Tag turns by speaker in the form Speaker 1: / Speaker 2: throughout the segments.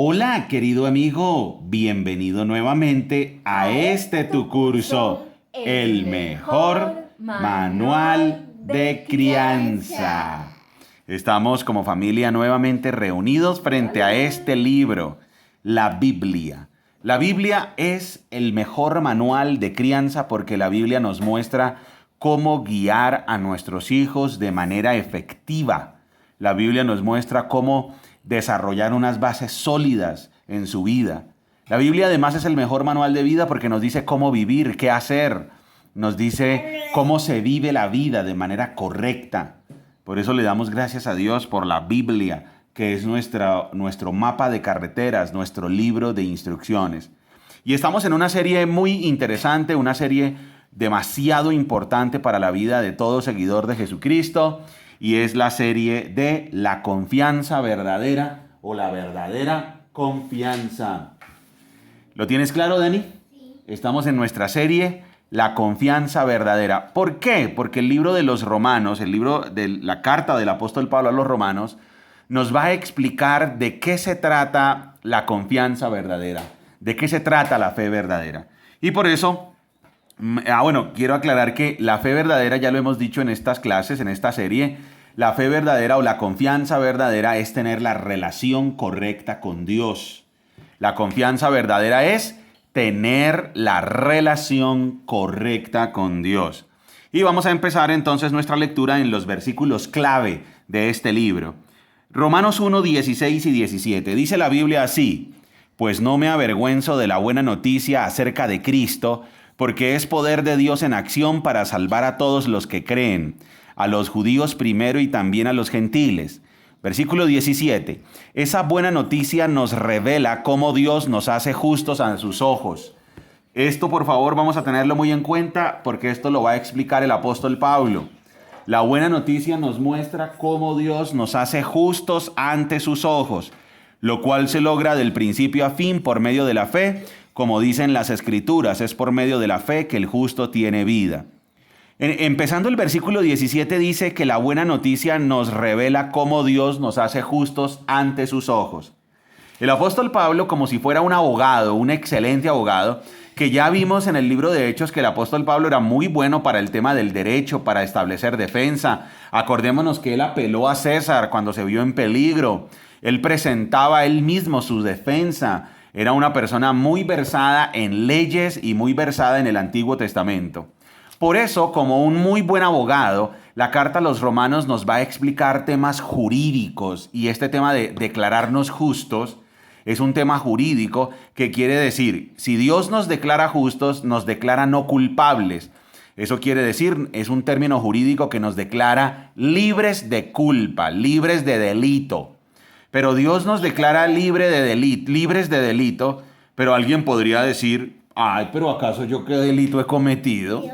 Speaker 1: Hola, querido amigo, bienvenido nuevamente a este tu curso, el mejor manual de crianza. Estamos como familia nuevamente reunidos frente a este libro, la Biblia. La Biblia es el mejor manual de crianza porque la Biblia nos muestra cómo guiar a nuestros hijos de manera efectiva. La Biblia nos muestra cómo desarrollar unas bases sólidas en su vida. La Biblia además es el mejor manual de vida porque nos dice cómo vivir, qué hacer. Nos dice cómo se vive la vida de manera correcta. Por eso le damos gracias a Dios por la Biblia, que es nuestro mapa de carreteras, nuestro libro de instrucciones. Y estamos en una serie muy interesante, una serie demasiado importante para la vida de todo seguidor de Jesucristo, y es la serie de la confianza verdadera o la verdadera confianza. ¿Lo tienes claro, Dani?
Speaker 2: Sí.
Speaker 1: Estamos en nuestra serie La confianza verdadera. ¿Por qué? Porque el libro de los Romanos, el libro de la carta del apóstol Pablo a los Romanos, nos va a explicar de qué se trata la confianza verdadera, de qué se trata la fe verdadera. Y por eso, quiero aclarar que la fe verdadera, ya lo hemos dicho en estas clases, en esta serie, la fe verdadera o la confianza verdadera es tener la relación correcta con Dios. La confianza verdadera es tener la relación correcta con Dios. Y vamos a empezar entonces nuestra lectura en los versículos clave de este libro. Romanos 1, 16 y 17. Dice la Biblia así: pues no me avergüenzo de la buena noticia acerca de Cristo, porque es poder de Dios en acción para salvar a todos los que creen, a los judíos primero y también a los gentiles. Versículo 17. Esa buena noticia nos revela cómo Dios nos hace justos a sus ojos. Esto, por favor, vamos a tenerlo muy en cuenta porque esto lo va a explicar el apóstol Pablo. La buena noticia nos muestra cómo Dios nos hace justos ante sus ojos, lo cual se logra del principio a fin por medio de la fe. Como dicen las Escrituras, es por medio de la fe que el justo tiene vida. Empezando el versículo 17 dice que la buena noticia nos revela cómo Dios nos hace justos ante sus ojos. El apóstol Pablo, como si fuera un abogado, un excelente abogado, que ya vimos en el libro de Hechos que el apóstol Pablo era muy bueno para el tema del derecho, para establecer defensa. Acordémonos que él apeló a César cuando se vio en peligro. Él presentaba él mismo su defensa. Era una persona muy versada en leyes y muy versada en el Antiguo Testamento. Por eso, como un muy buen abogado, la carta a los Romanos nos va a explicar temas jurídicos, y este tema de declararnos justos es un tema jurídico que quiere decir, si Dios nos declara justos, nos declara no culpables. Eso quiere decir, es un término jurídico que nos declara libres de culpa, libres de delito. Pero Dios nos declara libres de delito, pero alguien podría decir, ay, pero ¿acaso yo qué delito he cometido?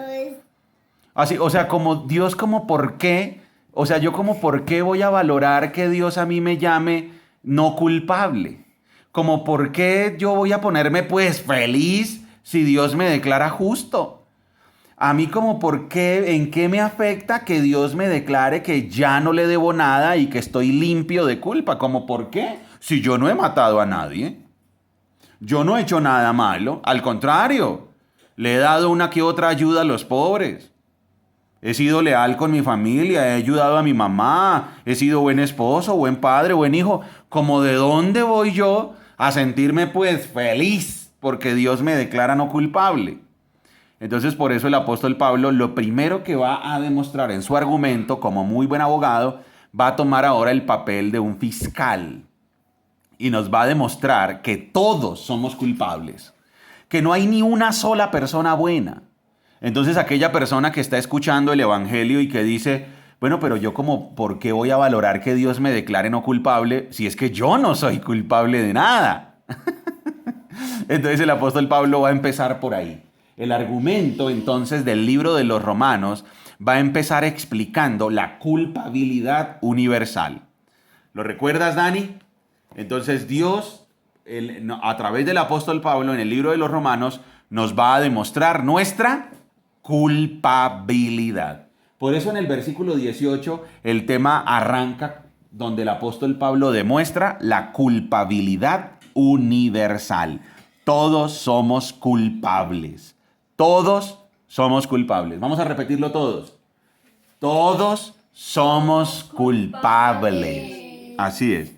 Speaker 1: Así, o sea, como Dios, como por qué, o sea, yo como por qué voy a valorar que Dios a mí me llame no culpable. Como por qué yo voy a ponerme pues feliz si Dios me declara justo. A mí como por qué, en qué me afecta que Dios me declare que ya no le debo nada y que estoy limpio de culpa. Como por qué, si yo no he matado a nadie. Yo no he hecho nada malo. Al contrario, le he dado una que otra ayuda a los pobres. He sido leal con mi familia, he ayudado a mi mamá, he sido buen esposo, buen padre, buen hijo. ¿Como de dónde voy yo a sentirme pues feliz porque Dios me declara no culpable? Entonces, por eso el apóstol Pablo lo primero que va a demostrar en su argumento como muy buen abogado, va a tomar ahora el papel de un fiscal y nos va a demostrar que todos somos culpables, que no hay ni una sola persona buena. Entonces aquella persona que está escuchando el evangelio y que dice, bueno, pero yo como, ¿por qué voy a valorar que Dios me declare no culpable si es que yo no soy culpable de nada? Entonces el apóstol Pablo va a empezar por ahí. El argumento entonces del libro de los Romanos va a empezar explicando la culpabilidad universal. ¿Lo recuerdas, Dani? Entonces Dios, a través del apóstol Pablo en el libro de los Romanos, nos va a demostrar nuestra culpabilidad. Por eso en el versículo 18 el tema arranca donde el apóstol Pablo demuestra la culpabilidad universal. Todos somos culpables. Todos somos culpables. Vamos a repetirlo todos. Todos somos culpables. Así es.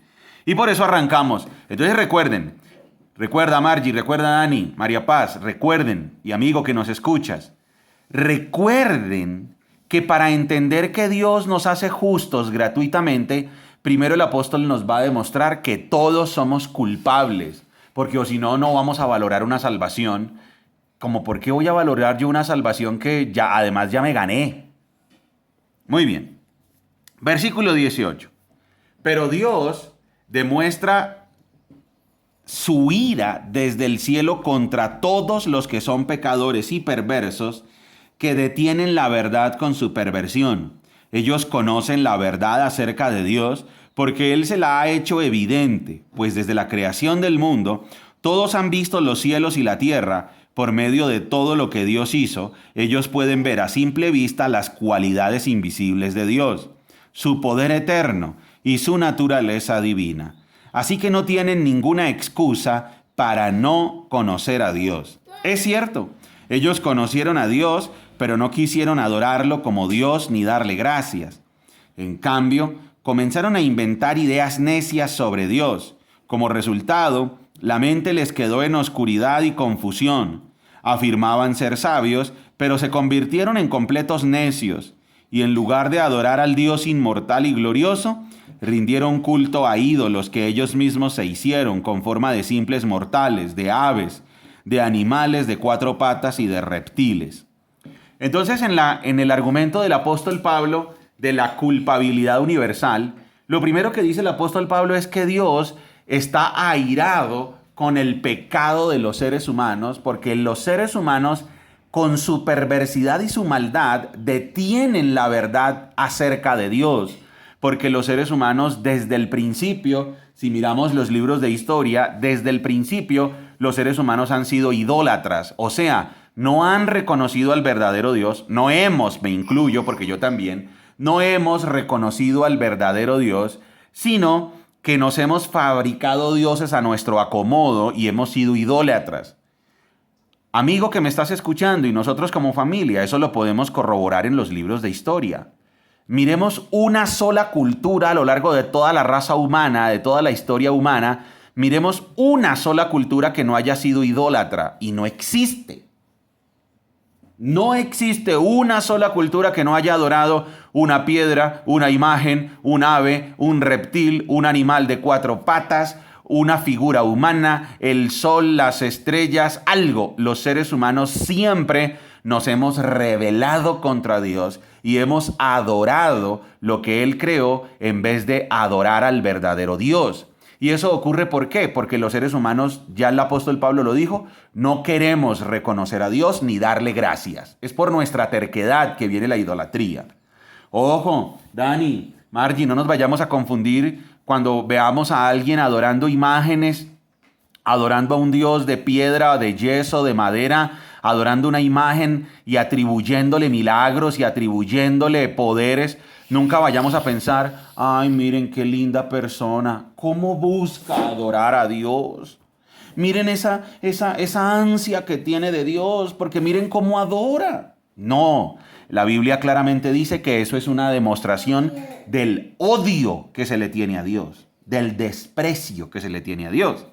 Speaker 1: Y por eso arrancamos. Entonces recuerda Margie, recuerda Dani, María Paz, recuerden, y amigo que nos escuchas, recuerden que para entender que Dios nos hace justos gratuitamente, primero el apóstol nos va a demostrar que todos somos culpables, porque o si no, no vamos a valorar una salvación. Como, ¿por qué voy a valorar yo una salvación que además ya me gané? Muy bien. Versículo 18. Pero Dios demuestra su ira desde el cielo contra todos los que son pecadores y perversos, que detienen la verdad con su perversión. Ellos conocen la verdad acerca de Dios porque Él se la ha hecho evidente, pues desde la creación del mundo, todos han visto los cielos y la tierra. Por medio de todo lo que Dios hizo, ellos pueden ver a simple vista las cualidades invisibles de Dios, su poder eterno y su naturaleza divina. Así que no tienen ninguna excusa para no conocer a Dios. Es cierto, ellos conocieron a Dios, pero no quisieron adorarlo como Dios ni darle gracias. En cambio, comenzaron a inventar ideas necias sobre Dios. Como resultado, la mente les quedó en oscuridad y confusión. Afirmaban ser sabios, pero se convirtieron en completos necios, y en lugar de adorar al Dios inmortal y glorioso, rindieron culto a ídolos que ellos mismos se hicieron con forma de simples mortales, de aves, de animales de cuatro patas y de reptiles. Entonces, en el argumento del apóstol Pablo de la culpabilidad universal, lo primero que dice el apóstol Pablo es que Dios está airado con el pecado de los seres humanos, porque los seres humanos, con su perversidad y su maldad, detienen la verdad acerca de Dios. Porque los seres humanos desde el principio, si miramos los libros de historia, desde el principio los seres humanos han sido idólatras. O sea, no han reconocido al verdadero Dios. No hemos, me incluyo porque yo también, no hemos reconocido al verdadero Dios, sino que nos hemos fabricado dioses a nuestro acomodo y hemos sido idólatras. Amigo que me estás escuchando, y nosotros como familia, eso lo podemos corroborar en los libros de historia. Miremos una sola cultura a lo largo de toda la raza humana, de toda la historia humana. Miremos una sola cultura que no haya sido idólatra, y no existe. No existe una sola cultura que no haya adorado una piedra, una imagen, un ave, un reptil, un animal de cuatro patas, una figura humana, el sol, las estrellas, algo. Los seres humanos siempre nos hemos rebelado contra Dios y hemos adorado lo que Él creó en vez de adorar al verdadero Dios. Y eso ocurre ¿por qué? Porque los seres humanos, ya el apóstol Pablo lo dijo, no queremos reconocer a Dios ni darle gracias. Es por nuestra terquedad que viene la idolatría. Ojo, Dani, Margie, no nos vayamos a confundir cuando veamos a alguien adorando imágenes, adorando a un Dios de piedra, de yeso, de madera, adorando una imagen y atribuyéndole milagros y atribuyéndole poderes. Nunca vayamos a pensar, ay, miren qué linda persona, cómo busca adorar a Dios. Miren esa ansia que tiene de Dios, porque miren cómo adora. No, la Biblia claramente dice que eso es una demostración del odio que se le tiene a Dios, del desprecio que se le tiene a Dios.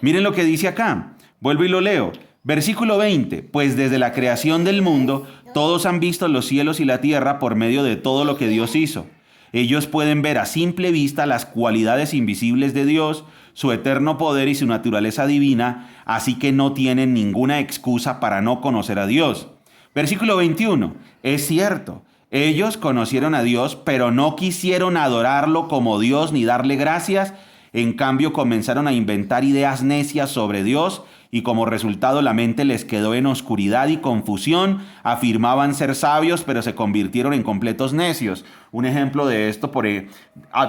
Speaker 1: Miren lo que dice acá, vuelvo y lo leo. Versículo 20, pues desde la creación del mundo, todos han visto los cielos y la tierra por medio de todo lo que Dios hizo. Ellos pueden ver a simple vista las cualidades invisibles de Dios, su eterno poder y su naturaleza divina, así que no tienen ninguna excusa para no conocer a Dios. Versículo 21, es cierto, ellos conocieron a Dios, pero no quisieron adorarlo como Dios ni darle gracias. En cambio, comenzaron a inventar ideas necias sobre Dios y como resultado la mente les quedó en oscuridad y confusión. Afirmaban ser sabios, pero se convirtieron en completos necios. Un ejemplo de esto,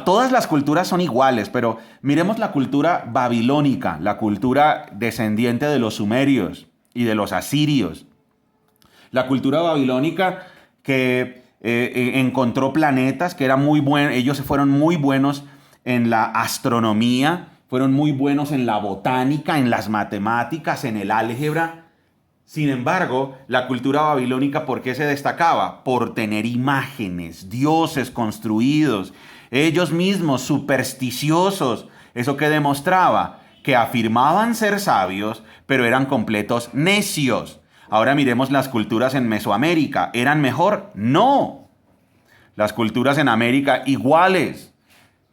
Speaker 1: todas las culturas son iguales, pero miremos la cultura babilónica, la cultura descendiente de los sumerios y de los asirios. La cultura babilónica que encontró planetas, que era muy bueno, ellos fueron muy buenos en la astronomía, fueron muy buenos en la botánica, en las matemáticas, en el álgebra. Sin embargo, la cultura babilónica, ¿por qué se destacaba? Por tener imágenes, dioses construidos, ellos mismos supersticiosos. ¿Eso qué demostraba? Que afirmaban ser sabios, pero eran completos necios. Ahora miremos las culturas en Mesoamérica. ¿Eran mejor? No. Las culturas en América iguales.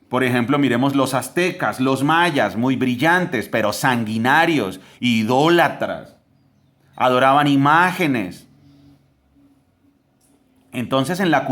Speaker 1: Por ejemplo, miremos los aztecas, los mayas, muy brillantes, pero sanguinarios, idólatras. Adoraban imágenes. Entonces, en la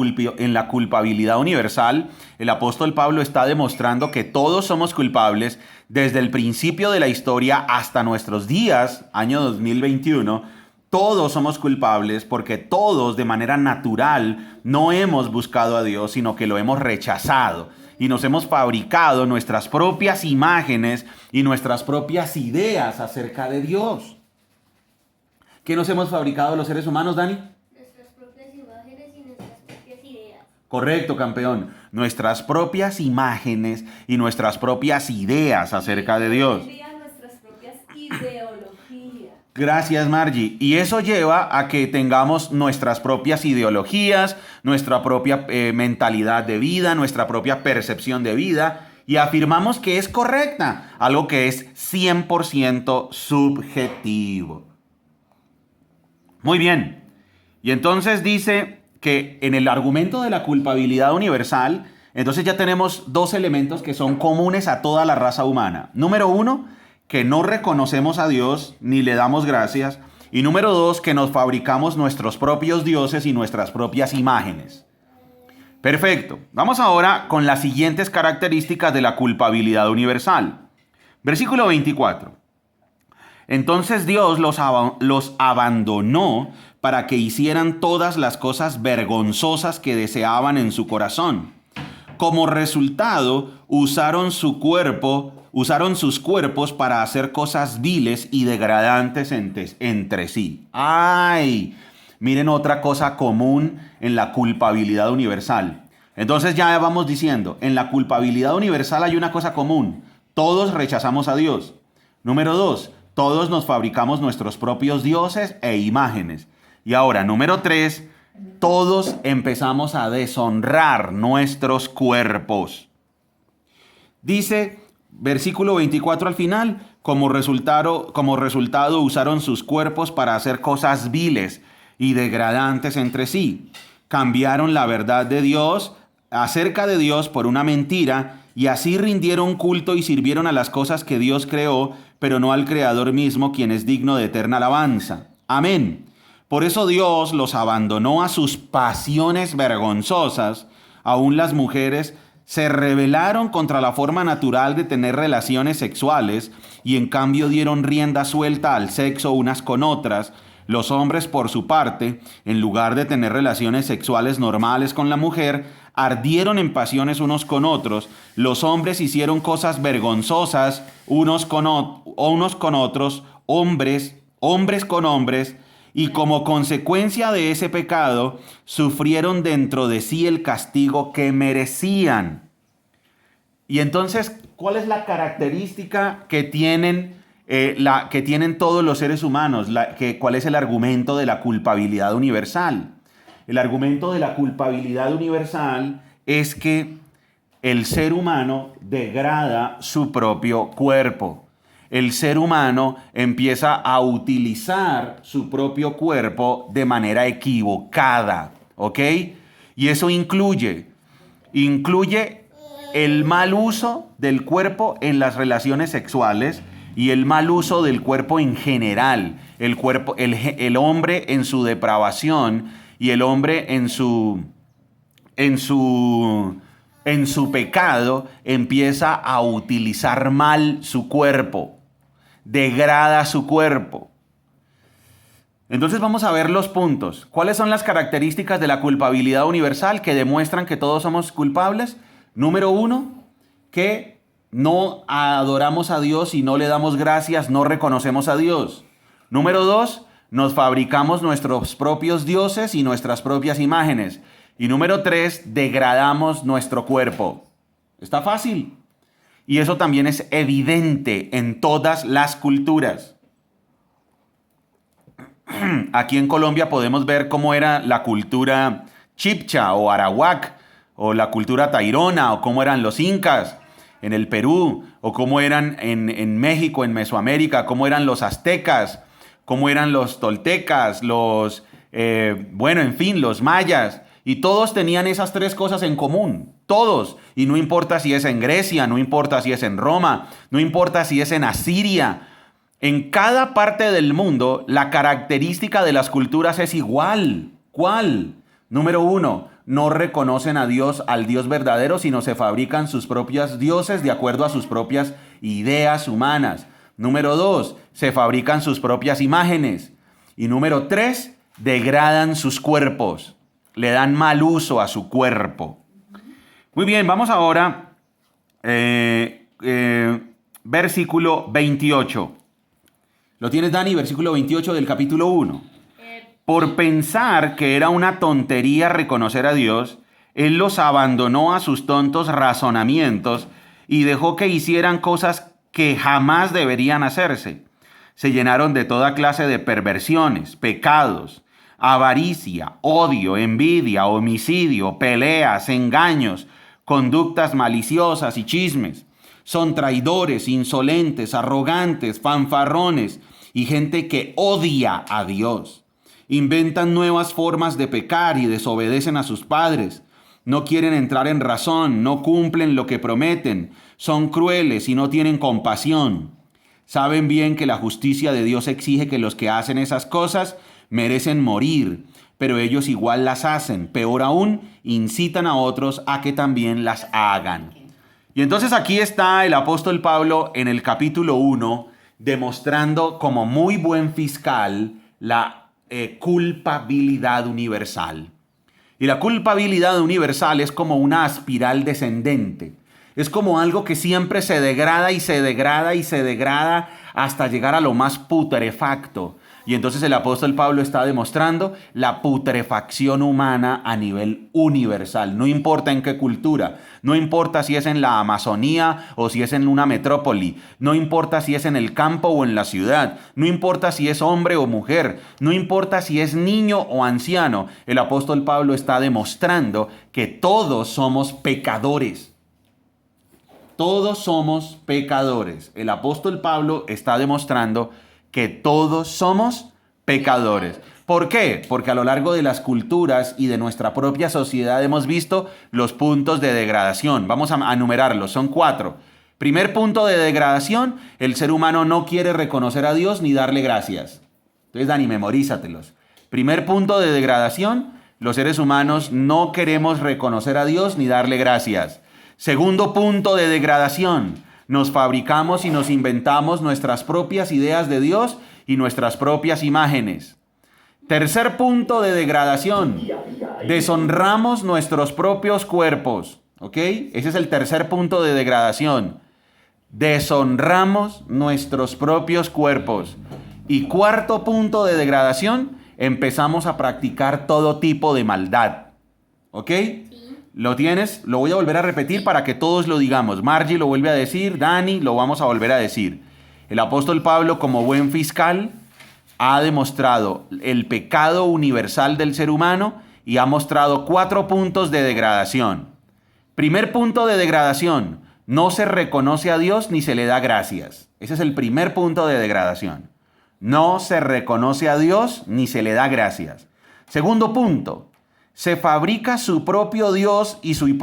Speaker 1: culpabilidad universal, el apóstol Pablo está demostrando que todos somos culpables desde el principio de la historia hasta nuestros días, año 2021. Todos somos culpables porque todos de manera natural no hemos buscado a Dios, sino que lo hemos rechazado. Y nos hemos fabricado nuestras propias imágenes y nuestras propias ideas acerca de Dios. ¿Qué nos hemos fabricado los seres humanos, Dani?
Speaker 2: Nuestras propias imágenes y nuestras propias ideas.
Speaker 1: Correcto, campeón. Nuestras propias imágenes y nuestras propias ideas acerca de Dios.
Speaker 3: Nuestras propias ideologías.
Speaker 1: Gracias, Margie. Y eso lleva a que tengamos nuestras propias ideologías, nuestra propia mentalidad de vida, nuestra propia percepción de vida, y afirmamos que es correcta, algo que es 100% subjetivo. Muy bien. Y entonces dice que en el argumento de la culpabilidad universal, entonces ya tenemos dos elementos que son comunes a toda la raza humana. Número uno, que no reconocemos a Dios ni le damos gracias. Y número dos, que nos fabricamos nuestros propios dioses y nuestras propias imágenes. Perfecto. Vamos ahora con las siguientes características de la culpabilidad universal. Versículo 24. Entonces Dios los abandonó para que hicieran todas las cosas vergonzosas que deseaban en su corazón. Como resultado, usaron sus cuerpos para hacer cosas viles y degradantes entre sí. ¡Ay! Miren otra cosa común en la culpabilidad universal. Entonces ya vamos diciendo, en la culpabilidad universal hay una cosa común. Todos rechazamos a Dios. Número 2. Todos nos fabricamos nuestros propios dioses e imágenes. Y ahora, número 3, todos empezamos a deshonrar nuestros cuerpos. Dice, versículo 24 al final, como resultado usaron sus cuerpos para hacer cosas viles y degradantes entre sí. Cambiaron la verdad de Dios acerca de Dios por una mentira y así rindieron culto y sirvieron a las cosas que Dios creó, pero no al Creador mismo, quien es digno de eterna alabanza. Amén. Por eso Dios los abandonó a sus pasiones vergonzosas. Aún las mujeres se rebelaron contra la forma natural de tener relaciones sexuales y en cambio dieron rienda suelta al sexo unas con otras. Los hombres, por su parte, en lugar de tener relaciones sexuales normales con la mujer, ardieron en pasiones unos con otros. Los hombres hicieron cosas vergonzosas unos con otros, hombres con hombres, y como consecuencia de ese pecado, sufrieron dentro de sí el castigo que merecían. Y entonces, ¿cuál es la característica que tienen todos los seres humanos? ¿Cuál es el argumento de la culpabilidad universal? El argumento de la culpabilidad universal es que el ser humano degrada su propio cuerpo. El ser humano empieza a utilizar su propio cuerpo de manera equivocada, ¿ok? Y eso incluye el mal uso del cuerpo en las relaciones sexuales y el mal uso del cuerpo en general. El hombre en su depravación y el hombre en su pecado empieza a utilizar mal su cuerpo, degrada su cuerpo. Entonces vamos a ver los puntos. ¿Cuáles son las características de la culpabilidad universal que demuestran que todos somos culpables? Número 1, que no adoramos a Dios y no le damos gracias, no reconocemos a Dios. Número 2, nos fabricamos nuestros propios dioses y nuestras propias imágenes. Y número 3, degradamos nuestro cuerpo. Está fácil. Y eso también es evidente en todas las culturas. Aquí en Colombia podemos ver cómo era la cultura chibcha o arawak, o la cultura tairona, o cómo eran los incas en el Perú, o cómo eran en México, en Mesoamérica, cómo eran los aztecas, cómo eran los toltecas, en fin, los mayas. Y todos tenían esas tres cosas en común, todos. Y no importa si es en Grecia, no importa si es en Roma, no importa si es en Asiria. En cada parte del mundo, la característica de las culturas es igual. ¿Cuál? Número 1, no reconocen a Dios, al Dios verdadero, sino se fabrican sus propios dioses de acuerdo a sus propias ideas humanas. Número 2, se fabrican sus propias imágenes. Y número 3, degradan sus cuerpos. Le dan mal uso a su cuerpo. Muy bien, vamos ahora, versículo 28. ¿Lo tienes, Dani? Versículo 28 del capítulo 1. Por pensar que era una tontería reconocer a Dios, Él los abandonó a sus tontos razonamientos y dejó que hicieran cosas que jamás deberían hacerse. Se llenaron de toda clase de perversiones, pecados, avaricia, odio, envidia, homicidio, peleas, engaños, conductas maliciosas y chismes. Son traidores, insolentes, arrogantes, fanfarrones y gente que odia a Dios. Inventan nuevas formas de pecar y desobedecen a sus padres. No quieren entrar en razón, no cumplen lo que prometen, son crueles y no tienen compasión. Saben bien que la justicia de Dios exige que los que hacen esas cosas merecen morir, pero ellos igual las hacen. Peor aún, incitan a otros a que también las hagan. Y entonces aquí está el apóstol Pablo en el capítulo 1 demostrando como muy buen fiscal la culpabilidad universal. Y la culpabilidad universal es como una espiral descendente. Es como algo que siempre se degrada y se degrada y se degrada hasta llegar a lo más putrefacto. Y entonces el apóstol Pablo está demostrando la putrefacción humana a nivel universal. No importa en qué cultura, no importa si es en la Amazonía o si es en una metrópoli, no importa si es en el campo o en la ciudad, no importa si es hombre o mujer, no importa si es niño o anciano. El apóstol Pablo está demostrando que todos somos pecadores. Todos somos pecadores. El apóstol Pablo está demostrando que todos somos pecadores. ¿Por qué? Porque a lo largo de las culturas y de nuestra propia sociedad hemos visto los puntos de degradación. Vamos a enumerarlos, son 4. Primer punto de degradación, el ser humano no quiere reconocer a Dios ni darle gracias. Entonces, Dani, memorízatelos. Primer punto de degradación, los seres humanos no queremos reconocer a Dios ni darle gracias. Segundo punto de degradación, nos fabricamos y nos inventamos nuestras propias ideas de Dios y nuestras propias imágenes. Tercer punto de degradación, deshonramos nuestros propios cuerpos. ¿Ok? Ese es el tercer punto de degradación. Deshonramos nuestros propios cuerpos. Y cuarto punto de degradación, empezamos a practicar todo tipo de maldad. ¿Ok? ¿Lo tienes? Lo voy a volver a repetir para que todos lo digamos. Margie lo vuelve a decir, Dani lo vamos a volver a decir. El apóstol Pablo, como buen fiscal, ha demostrado el pecado universal del ser humano y ha mostrado 4 puntos de degradación. Primer punto de degradación, no se reconoce a Dios ni se le da gracias. Ese es el primer punto de degradación. No se reconoce a Dios ni se le da gracias. Segundo punto, se fabrica su propio Dios y su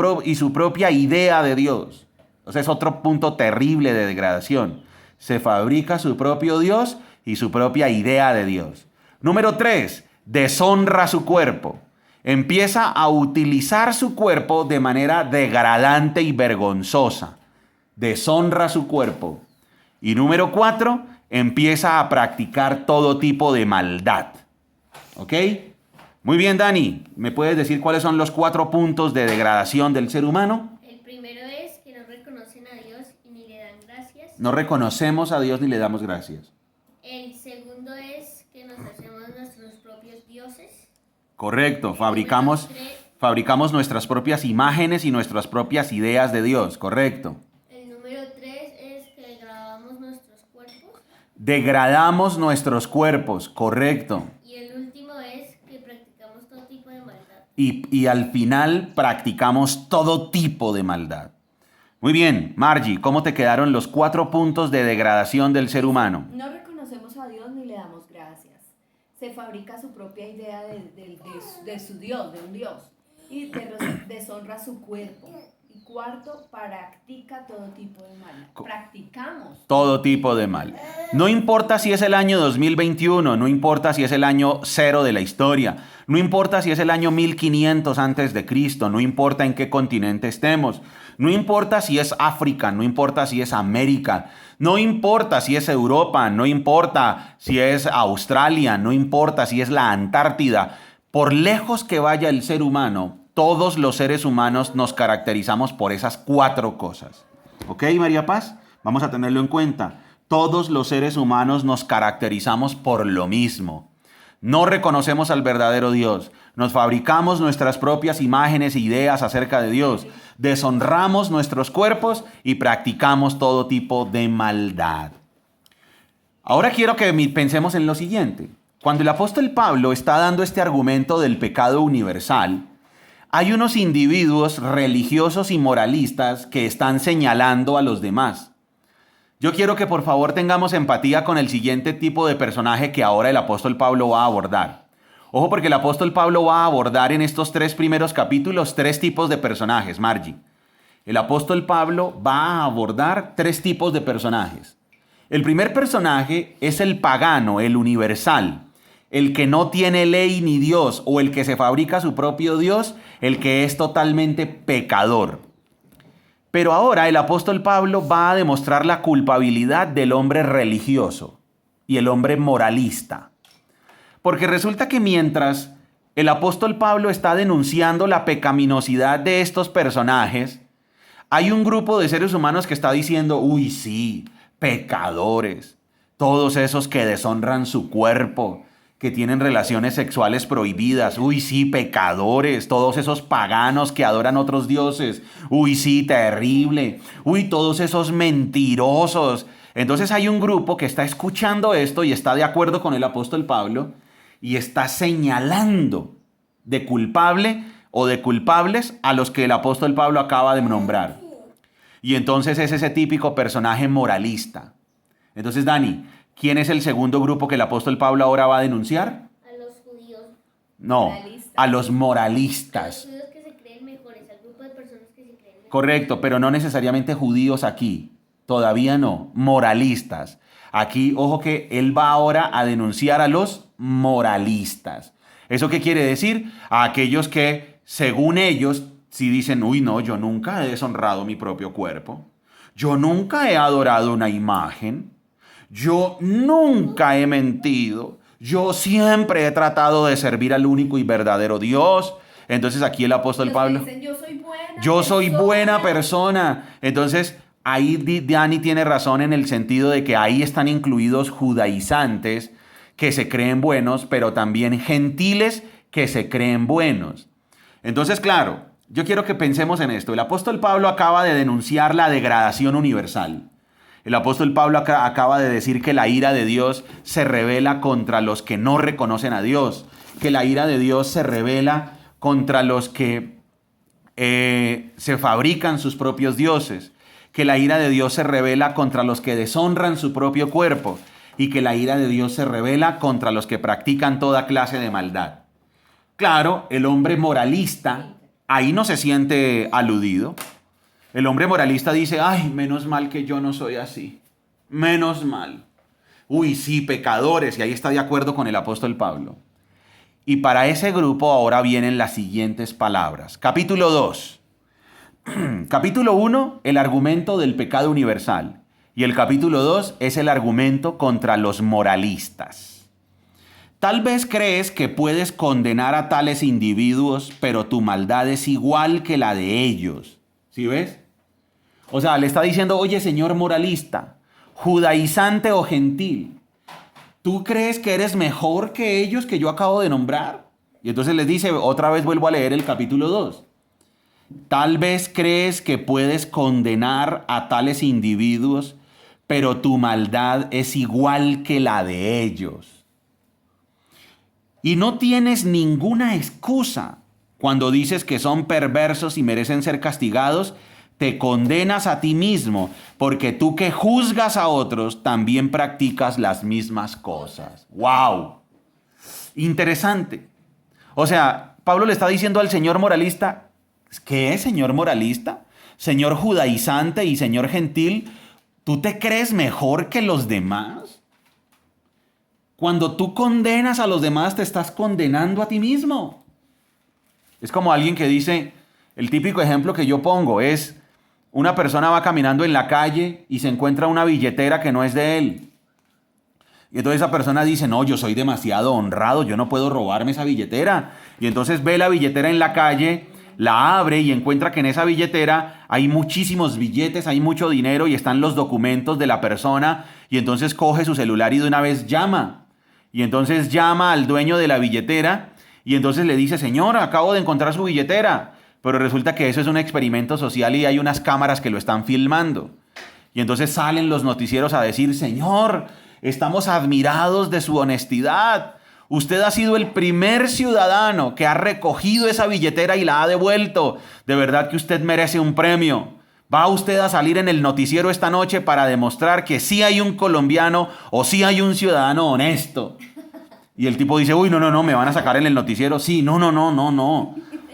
Speaker 1: propia idea de Dios. O sea, es otro punto terrible de degradación. Se fabrica su propio Dios y su propia idea de Dios. Número 3, deshonra su cuerpo. Empieza a utilizar su cuerpo de manera degradante y vergonzosa. Deshonra su cuerpo. Y número 4, empieza a practicar todo tipo de maldad. ¿Ok? Muy bien, Dani. ¿Me puedes decir cuáles son los 4 puntos de degradación del ser humano?
Speaker 2: El primero es que no reconocen a Dios y ni le dan gracias.
Speaker 1: No reconocemos a Dios ni le damos gracias.
Speaker 2: El segundo es que nos hacemos nuestros propios dioses.
Speaker 1: Correcto. Fabricamos nuestras propias imágenes y nuestras propias ideas de Dios. Correcto.
Speaker 2: El número
Speaker 1: Degradamos nuestros cuerpos, correcto.
Speaker 2: Y el último es que practicamos todo tipo de maldad.
Speaker 1: Y al final practicamos todo tipo de maldad. Muy bien, Margie, ¿cómo te quedaron los 4 puntos de degradación del ser humano?
Speaker 3: No reconocemos a Dios ni le damos gracias. Se fabrica su propia idea de su Dios, de un Dios. Y deshonra su cuerpo. Y cuarto, practica todo tipo de mal. Practicamos.
Speaker 1: Todo tipo de mal. No importa si es el año 2021, no importa si es el año 0 de la historia, no importa si es el año 1500 antes de Cristo, no importa en qué continente estemos, no importa si es África, no importa si es América, no importa si es Europa, no importa si es Australia, no importa si es la Antártida. Por lejos que vaya el ser humano, todos los seres humanos nos caracterizamos por esas 4 cosas. ¿Ok, María Paz? Vamos a tenerlo en cuenta. Todos los seres humanos nos caracterizamos por lo mismo. No reconocemos al verdadero Dios. Nos fabricamos nuestras propias imágenes e ideas acerca de Dios. Deshonramos nuestros cuerpos y practicamos todo tipo de maldad. Ahora quiero que pensemos en lo siguiente. Cuando el apóstol Pablo está dando este argumento del pecado universal, hay unos individuos religiosos y moralistas que están señalando a los demás. Yo quiero que por favor tengamos empatía con el siguiente tipo de personaje que ahora el apóstol Pablo va a abordar. Ojo, porque el apóstol Pablo va a abordar en estos 3 primeros capítulos 3 tipos de personajes, Margie. El apóstol Pablo va a abordar 3 tipos de personajes. El primer personaje es el pagano, el universal, el que no tiene ley ni Dios, o el que se fabrica su propio Dios, el que es totalmente pecador. Pero ahora el apóstol Pablo va a demostrar la culpabilidad del hombre religioso y el hombre moralista. Porque resulta que mientras el apóstol Pablo está denunciando la pecaminosidad de estos personajes, hay un grupo de seres humanos que está diciendo, uy, sí, pecadores, todos esos que deshonran su cuerpo, que tienen relaciones sexuales prohibidas. Uy, sí, pecadores, todos esos paganos que adoran otros dioses. Uy, sí, terrible. Uy, todos esos mentirosos. Entonces hay un grupo que está escuchando esto y está de acuerdo con el apóstol Pablo y está señalando de culpable o de culpables a los que el apóstol Pablo acaba de nombrar. Y entonces es ese típico personaje moralista. Entonces, Dani, ¿quién es el segundo grupo que el apóstol Pablo ahora va a denunciar?
Speaker 2: A los judíos.
Speaker 1: No, a los
Speaker 2: A
Speaker 1: moralistas.
Speaker 2: los judíos que se creen mejores, al grupo de personas que se creen mejores.
Speaker 1: Correcto, pero no necesariamente judíos aquí. Todavía no, moralistas. Aquí, ojo que él va ahora a denunciar a los moralistas. ¿Eso qué quiere decir? A aquellos que, según ellos, si dicen, uy, no, yo nunca he deshonrado mi propio cuerpo. Yo nunca he adorado una imagen. Yo nunca he mentido. Yo siempre he tratado de servir al único y verdadero Dios. Entonces aquí el apóstol Pablo,
Speaker 3: Dicen,
Speaker 1: yo soy buena persona. Entonces ahí Dani tiene razón en el sentido de que ahí están incluidos judaizantes que se creen buenos, pero también gentiles que se creen buenos. Entonces, claro, yo quiero que pensemos en esto. El apóstol Pablo acaba de denunciar la degradación universal. El apóstol Pablo acaba de decir que la ira de Dios se revela contra los que no reconocen a Dios, que la ira de Dios se revela contra los que se fabrican sus propios dioses, que la ira de Dios se revela contra los que deshonran su propio cuerpo y que la ira de Dios se revela contra los que practican toda clase de maldad. Claro, el hombre moralista ahí no se siente aludido. El hombre moralista dice, ay, menos mal que yo no soy así. Menos mal. Uy, sí, pecadores. Y ahí está de acuerdo con el apóstol Pablo. Y para ese grupo ahora vienen las siguientes palabras. Capítulo 2. Capítulo 1, el argumento del pecado universal. Y el capítulo 2 es el argumento contra los moralistas. Tal vez crees que puedes condenar a tales individuos, pero tu maldad es igual que la de ellos. ¿Sí ves? O sea, le está diciendo, oye, señor moralista, judaizante o gentil, ¿tú crees que eres mejor que ellos que yo acabo de nombrar? Y entonces les dice, otra vez vuelvo a leer el capítulo 2. Tal vez crees que puedes condenar a tales individuos, pero tu maldad es igual que la de ellos. Y no tienes ninguna excusa cuando dices que son perversos y merecen ser castigados. Te condenas a ti mismo, porque tú que juzgas a otros también practicas las mismas cosas. ¡Wow! Interesante. O sea, Pablo le está diciendo al señor moralista, ¿qué es señor moralista? Señor judaizante y señor gentil, ¿tú te crees mejor que los demás? Cuando tú condenas a los demás, te estás condenando a ti mismo. Es como alguien que dice, el típico ejemplo que yo pongo es, una persona va caminando en la calle y se encuentra una billetera que no es de él. Y entonces esa persona dice, no, yo soy demasiado honrado, yo no puedo robarme esa billetera. Y entonces ve la billetera en la calle, la abre y encuentra que en esa billetera hay muchísimos billetes, hay mucho dinero y están los documentos de la persona. Y entonces coge su celular y de una vez llama. Y entonces llama al dueño de la billetera y entonces le dice, señor, acabo de encontrar su billetera. Pero resulta que eso es un experimento social y hay unas cámaras que lo están filmando. Y entonces salen los noticieros a decir, señor, estamos admirados de su honestidad. Usted ha sido el primer ciudadano que ha recogido esa billetera y la ha devuelto. De verdad que usted merece un premio. ¿Va usted a salir en el noticiero esta noche para demostrar que sí hay un colombiano o sí hay un ciudadano honesto? Y el tipo dice, uy, no, me van a sacar en el noticiero. Sí, no.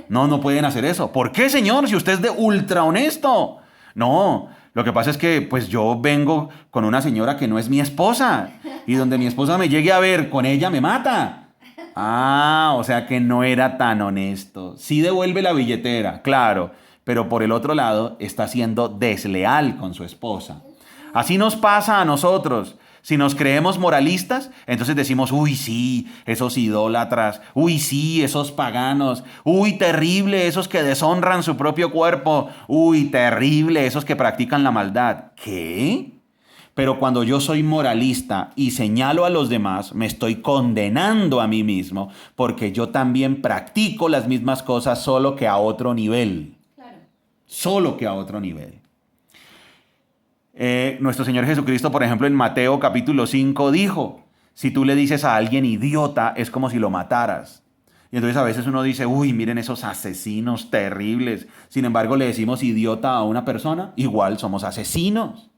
Speaker 1: No pueden hacer eso. ¿Por qué, señor? Si usted es de ultra honesto. No, lo que pasa es que pues yo vengo con una señora que no es mi esposa. Y donde mi esposa me llegue a ver con ella me mata. Ah, o sea que no era tan honesto. Sí devuelve la billetera, claro. Pero por el otro lado está siendo desleal con su esposa. Así nos pasa a nosotros. Si nos creemos moralistas, entonces decimos, uy, sí, esos idólatras, uy, sí, esos paganos, uy, terrible, esos que deshonran su propio cuerpo, uy, terrible, esos que practican la maldad. ¿Qué? Pero cuando yo soy moralista y señalo a los demás, me estoy condenando a mí mismo, porque yo también practico las mismas cosas, solo que a otro nivel.
Speaker 3: Claro.
Speaker 1: Solo que a otro nivel. Nuestro Señor Jesucristo, por ejemplo, en Mateo capítulo 5 dijo, si tú le dices a alguien idiota, es como si lo mataras. Y entonces a veces uno dice, uy, miren esos asesinos terribles. Sin embargo, le decimos idiota a una persona, igual somos asesinos.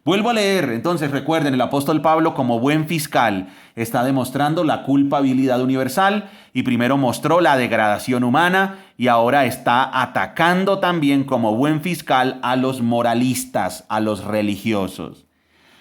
Speaker 1: Vuelvo a leer, entonces recuerden, el apóstol Pablo como buen fiscal está demostrando la culpabilidad universal y primero mostró la degradación humana y ahora está atacando también como buen fiscal a los moralistas, a los religiosos.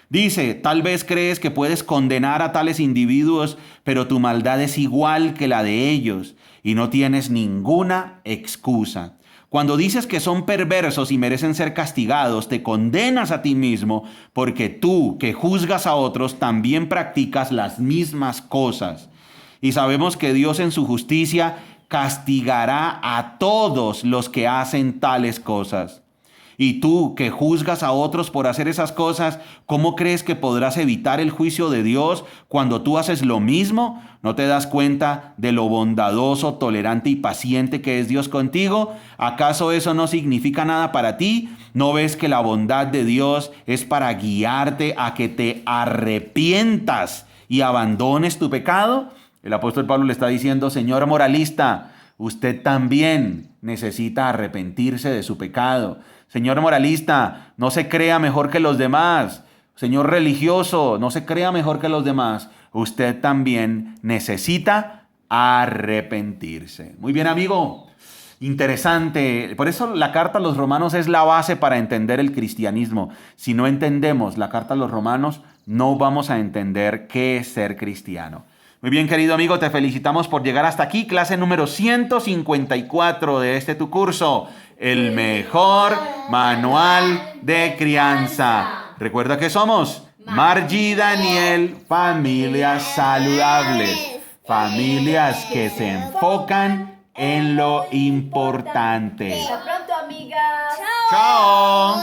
Speaker 1: Dice, tal vez crees que puedes condenar a tales individuos, pero tu maldad es igual que la de ellos y no tienes ninguna excusa. Cuando dices que son perversos y merecen ser castigados, te condenas a ti mismo porque tú, que juzgas a otros, también practicas las mismas cosas. Y sabemos que Dios en su justicia castigará a todos los que hacen tales cosas. Y tú, que juzgas a otros por hacer esas cosas, ¿cómo crees que podrás evitar el juicio de Dios cuando tú haces lo mismo? ¿No te das cuenta de lo bondadoso, tolerante y paciente que es Dios contigo? ¿Acaso eso no significa nada para ti? ¿No ves que la bondad de Dios es para guiarte a que te arrepientas y abandones tu pecado? El apóstol Pablo le está diciendo, señor moralista, usted también necesita arrepentirse de su pecado. Señor moralista, no se crea mejor que los demás. Señor religioso, no se crea mejor que los demás. Usted también necesita arrepentirse. Muy bien, amigo. Interesante. Por eso la carta a los romanos es la base para entender el cristianismo. Si no entendemos la carta a los romanos, no vamos a entender qué es ser cristiano. Muy bien, querido amigo, te felicitamos por llegar hasta aquí. Clase número 154 de tu curso. El mejor manual de crianza. Recuerda que somos Margie y Daniel, familias saludables. Familias que se enfocan en lo importante.
Speaker 3: Hasta pronto, amigas.
Speaker 1: ¡Chao!